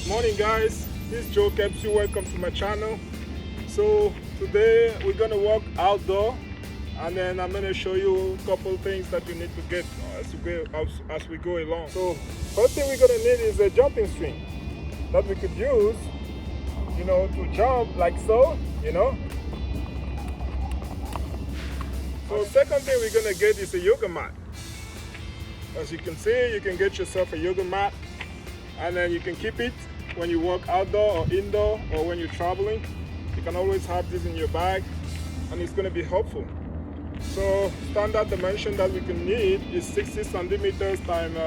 Morning guys, this is Joe Capsule. Welcome to my channel. So today we're gonna walk outdoor, and then I'm gonna show you a couple things that you need to get as we go along. So first thing we're gonna need is a jumping string that we could use, to jump like so, So second thing we're gonna get is a yoga mat. As you can see, you can get yourself a yoga mat, and then you can keep it when you walk outdoor or indoor, or when you're traveling. You can always have this in your bag, and it's going to be helpful. So standard dimension that we can need is 60 centimeters times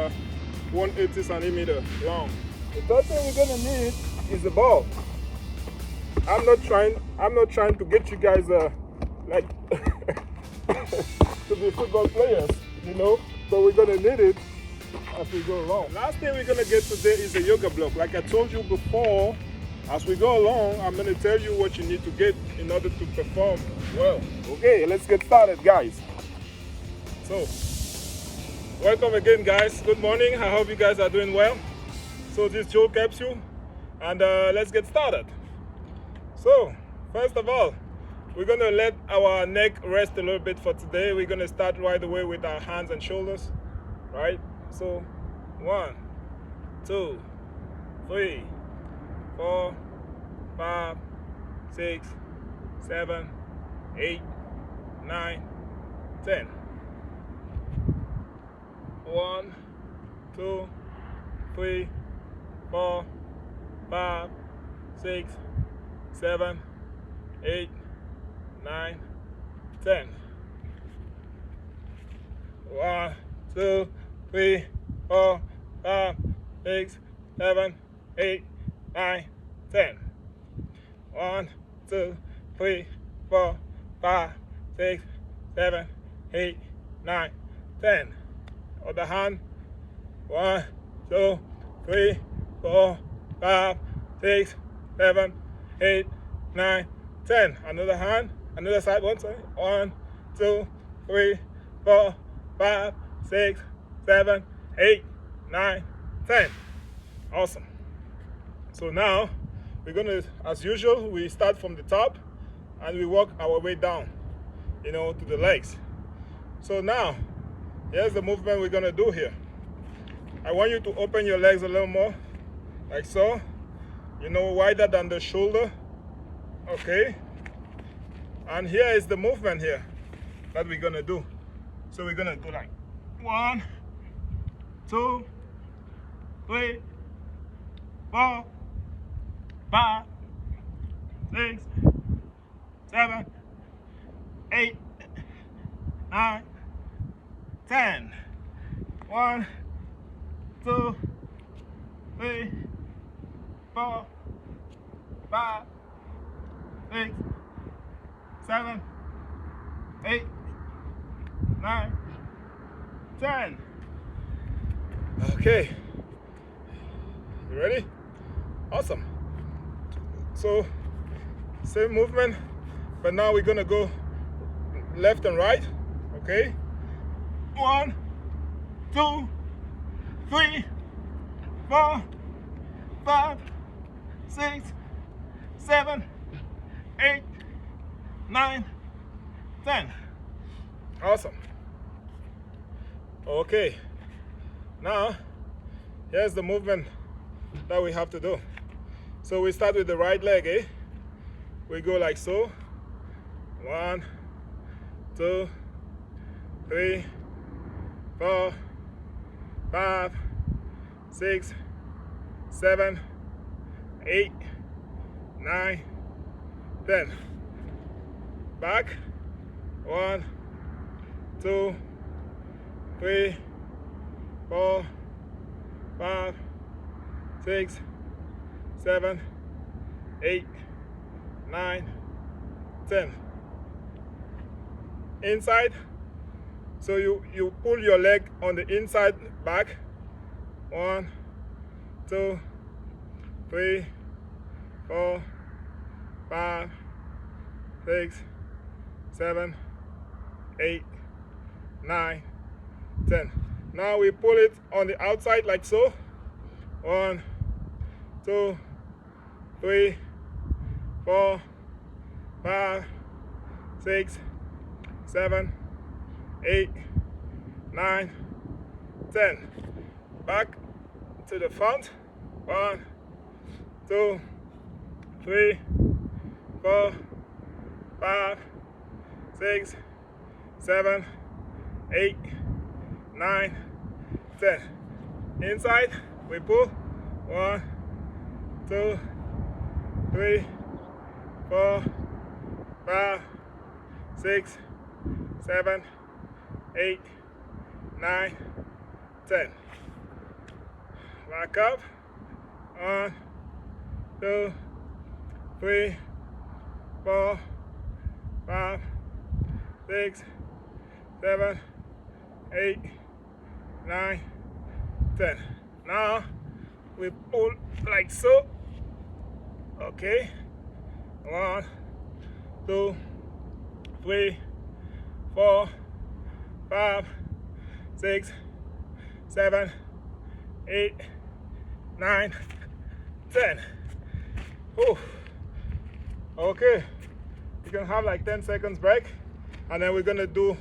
180 centimeter long. The third thing we're going to need is the ball. I'm not trying to get you guys like to be football players, but we're going to need it as we go along. Last thing we're gonna get today is a yoga block. Like I told you before, as we go along, I'm gonna tell you what you need to get in order to perform well. Okay, let's get started, guys. So, welcome again, guys. Good morning. I hope you guys are doing well. So this is Joe Capsule, and let's get started. So, first of all, we're gonna let our neck rest a little bit for today. We're gonna start right away with our hands and shoulders, right? So 1, 2, 3, 4, 5, 6, 7, 8, 9, 10. 1, 2, 3, 4, 5, 6, 7, 8, 9, 10. 1, 2, 3, 4, 5, 6, 7, 8, 9, 10. 1, 2, 3, 4, 5, 6, 7, 8, 9, 10. Other hand. 1, 2, 3, 4, 5, 6, 7, 8, 9, 10. Another hand. Another side. 1, 2, 3, 4, 5, 6, 7, 8, 9, 10. Awesome. So now we're gonna, as usual, we start from the top and we walk our way down, to the legs. So now here's the movement we're gonna do here. I want you to open your legs a little more, like so, wider than the shoulder. Okay. And here is the movement here that we're gonna do. So we're gonna do like 1, 2, 3, 4, 5, 6, 7, 8, 9, 10. 1, 2, 3, 4, 5, 6, 7, 8, 9, 10. Okay, you ready? Awesome. So same movement, but now we're gonna go left and right. Okay, 1, 2, 3, 4, 5, 6, 7, 8, 9, 10. Awesome. Okay, now here's the movement that we have to do. So we start with the right leg, we go like so. 1, 2, 3, 4, 5, 6, 7, 8, 9, 10. Back. 1, 2, 3, 4, 5, 6, 7, 8, 9, 10. Inside. So you pull your leg on the inside back. 1, 2, 3, 4, 5, 6, 7, 8, 9, 10. Now we pull it on the outside like so. 1, 2, 3, 4, 5, 6, 7, 8, 9, 10. Back to the front. 1, 2, 3, 4, 5, 6, 7, 8, 9, 10. Inside, we pull. 1, 2, 3, 4, 5, 6, 7, 8, 9, 10. Back up. 1, 2, 3, 4, 5, 6, 7, 8, 9, 10. Now we pull like so. Okay. 1, 2, 3, 4, 5, 6, 7, 8, 9, 10. Ooh. Okay. You can have like 10 seconds break, and then we're gonna do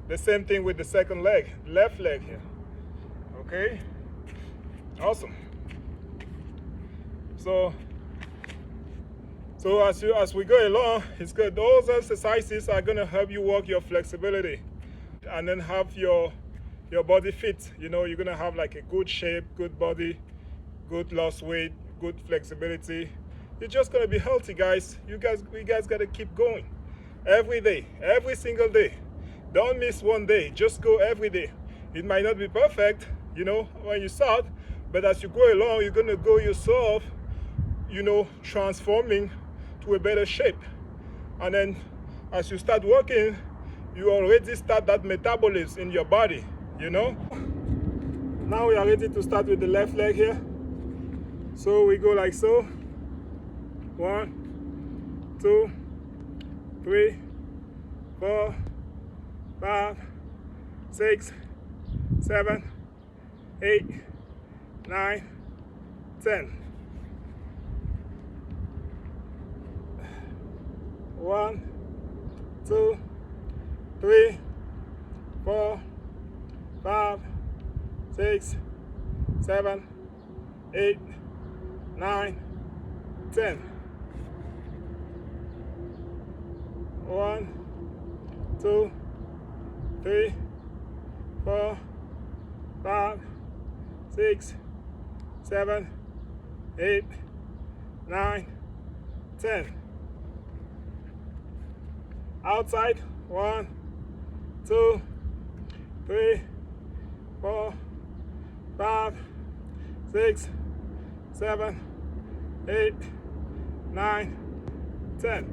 the same thing with the second leg, left leg here. Okay. Awesome. So as we go along, it's good. Those exercises are gonna help you work your flexibility, and then have your body fit. You know, you're gonna have like a good shape, good body, good loss weight, good flexibility. You're just gonna be healthy, guys. We guys gotta keep going every day, every single day. Don't miss one day. Just go every day. It might not be perfect, you know, when you start, but as you go along, you're gonna go yourself, you know, transforming to a better shape. And then as you start working, you already start that metabolism in your body, you know. Now we are ready to start with the left leg here. So we go like so. 1, 2, 3, 4, 5, 6, 7, 8, 9, 10. 1, 2, 3, 4, 5, 6, 7, 8, 9, 10. 1, 2, 3, 4, 5, 6, 7, 8, 9, 10. Outside. 1, 2, 3, 4, 5, 6, 7, 8, 9, 10.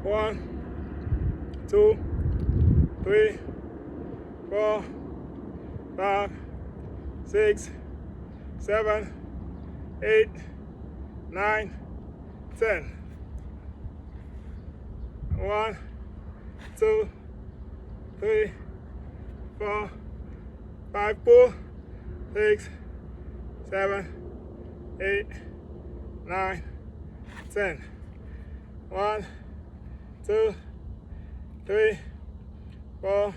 1, 2, 3, 4, 5, 6, 7, 8, 9, 10. 1, 2, 3, 4, 5, pull, 6, 7, 8, 9, 10. 1, 2, 3, 4,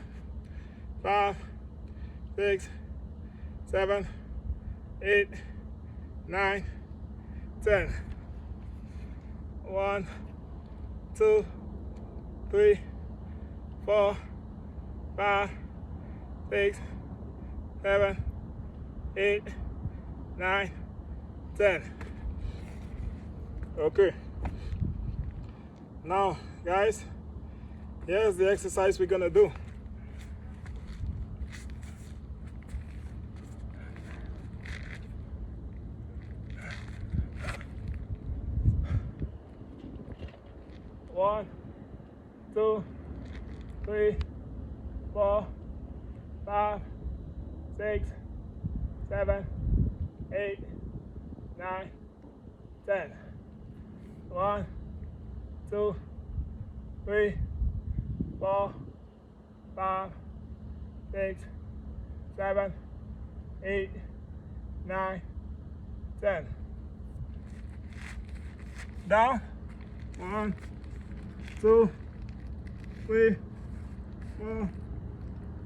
5, 6, 7, 8, 9, 10. 1, 2, 3, 4, 5, 6, 7, 8, 9, 10. Okay. Now, guys, here's the exercise we're gonna do. One, 2, 3, 4, 5, 6, 7, 8, 9, 10. 1, 2, 3, 4, 5, 6, 7, 8, 9, 10. Down. 1, 2, 3, 4,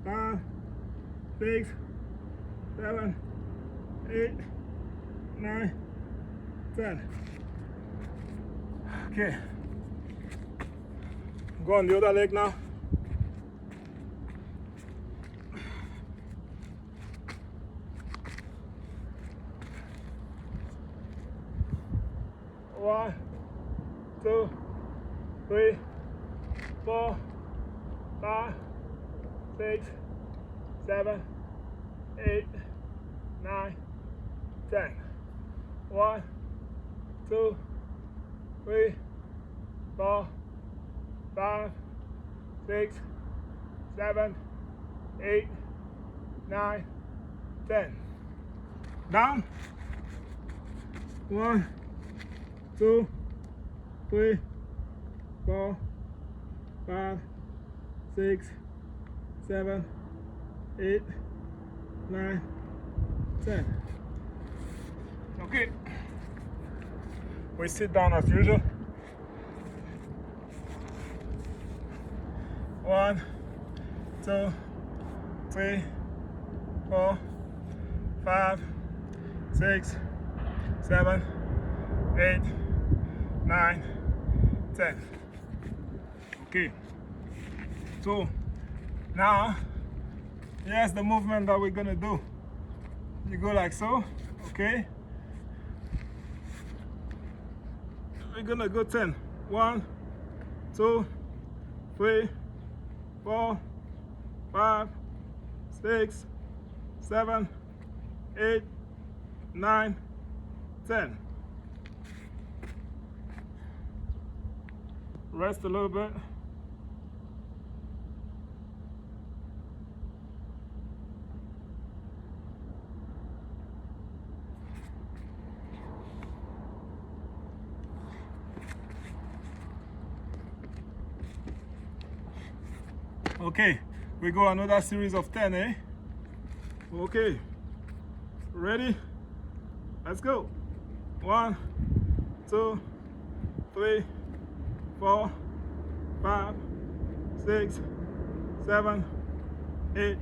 5, 6, 7, 8, 9, 10. Okay. Go on the other leg now. One, 2, 3, 4, 5, 6, 7, 8, 9, 10. 1, 2, 3, 4, 5, 6, 7, 8, 9, 10. Down. 1, 2, 3, 4, 5, 6, 7, 8, 9, 10. Okay. We sit down as usual. 1, 2, 3, 4, 5, 6, 7, 8, 9, 10. Okay. So now here's the movement that we're gonna do. You go like so, okay? We're gonna go 10. 1, 2, 3, 4, 5, 6, 7, 8, 9, 10. Rest a little bit. Okay, we go another series of 10, eh? Okay, ready? Let's go. 1, 2, 3, 4, 5, 6, 7, 8,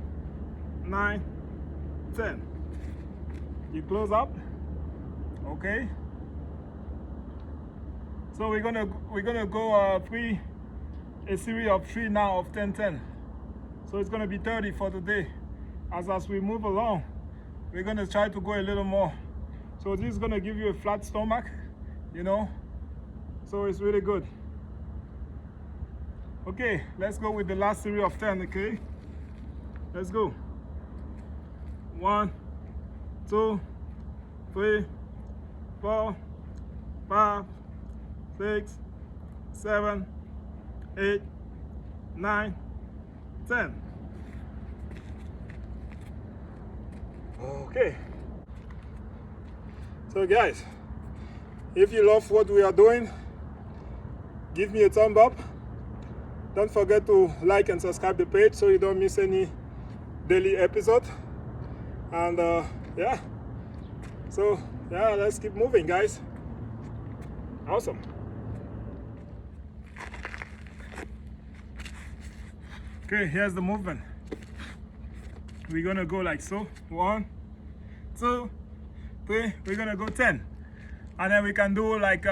9, 10. You close up. Okay. So we're gonna go a series of 3 now of 10, 10. So it's gonna be 30 for today. As we move along, we're gonna try to go a little more. So this is gonna give you a flat stomach, you know. So it's really good. Okay, let's go with the last series of 10, okay? Let's go. 1, 2, 3, 4, 5, 6, 7, 8, 9, 10. Okay. So guys, if you love what we are doing, give me a thumb up. Don't forget to like and subscribe the page so you don't miss any daily episode. And yeah, so yeah, let's keep moving, guys. Awesome. Okay, here's the movement. We're gonna go like so. 1, 2, 3. We're gonna go 10, and then we can do like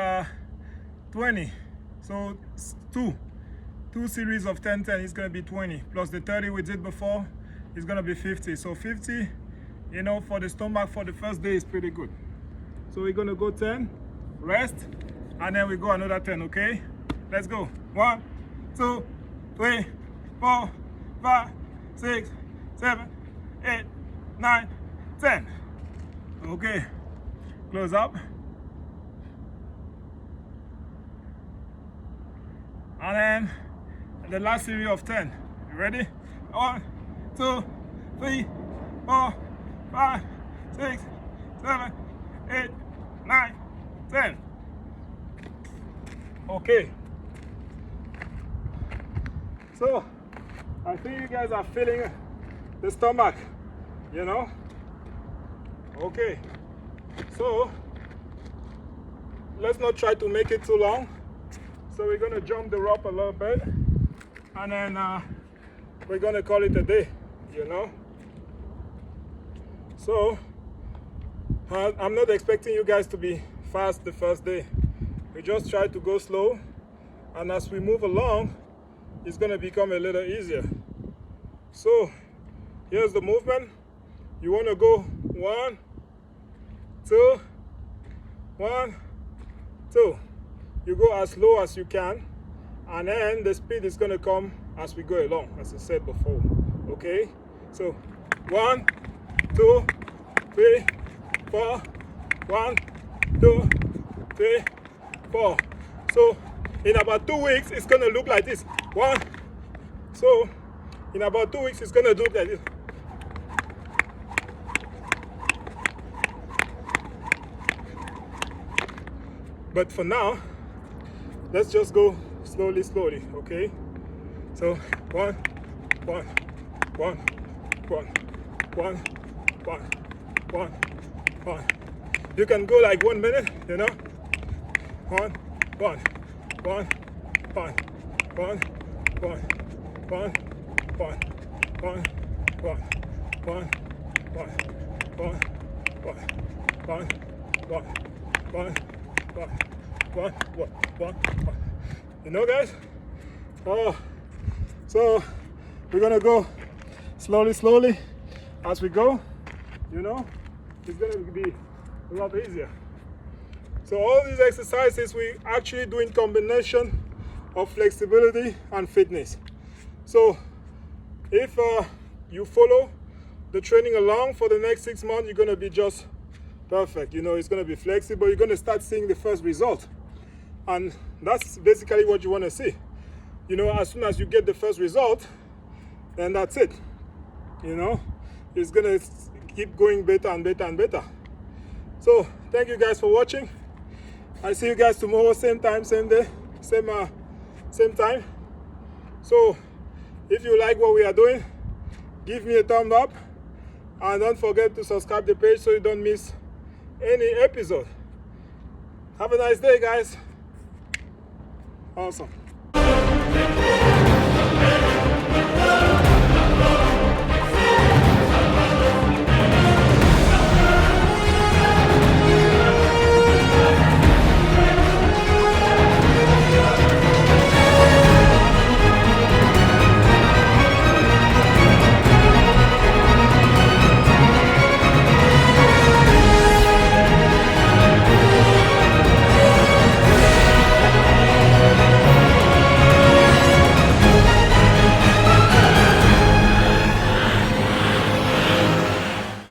20. So two series of 10, 10 is gonna be 20, plus the 30 we did before is gonna be 50. So 50, you know, for the stomach for the first day is pretty good. So we're gonna go 10, rest, and then we go another 10. Okay, let's go. 1, 2, 3, 4, 5, 6, 7, 8, 9, 10. Okay, close up. And then the last series of 10. You ready? 1, 2, 3, 4, 5, 6, 7, 8, 9, 10. Okay. So I think you guys are feeling the stomach, you know? Okay. So let's not try to make it too long. So we're gonna jump the rope a little bit, and then we're gonna call it a day, you know. So I'm not expecting you guys to be fast the first day. We just try to go slow, and as we move along, it's gonna become a little easier. So here's the movement. You wanna go 1, 2, 1, 2. You go as low as you can, and then the speed is gonna come as we go along, as I said before. Okay, so 1, 2, 3, 4, 1, 2, 3, 4. So in about 2 weeks it's gonna look like this. So in about 2 weeks it's gonna look like this. But for now, let's just go slowly, okay? So 1, 1, 1, 1, 1, 1, 1, 1. You can go like 1 minute, you know? 1, 1, 1, 1, 1, 1, 1, 1, 1, 1, 1, 1, 1, 1, 1, 1. You know, guys? Oh, so we're gonna go slowly as we go. You know, it's gonna be a lot easier. So all these exercises we actually do in combination of flexibility and fitness. So if you follow the training along for the next 6 months, you're gonna be just perfect. You know, it's gonna be flexible. You're gonna start seeing the first result, and that's basically what you want to see. You know, as soon as you get the first result, then that's it. You know, it's gonna keep going better and better and better. So thank you guys for watching. I see you guys tomorrow, same time, same day, same time. So if you like what we are doing, give me a thumb up, and don't forget to subscribe to the page so you don't miss any episode. Have a nice day, guys. Awesome.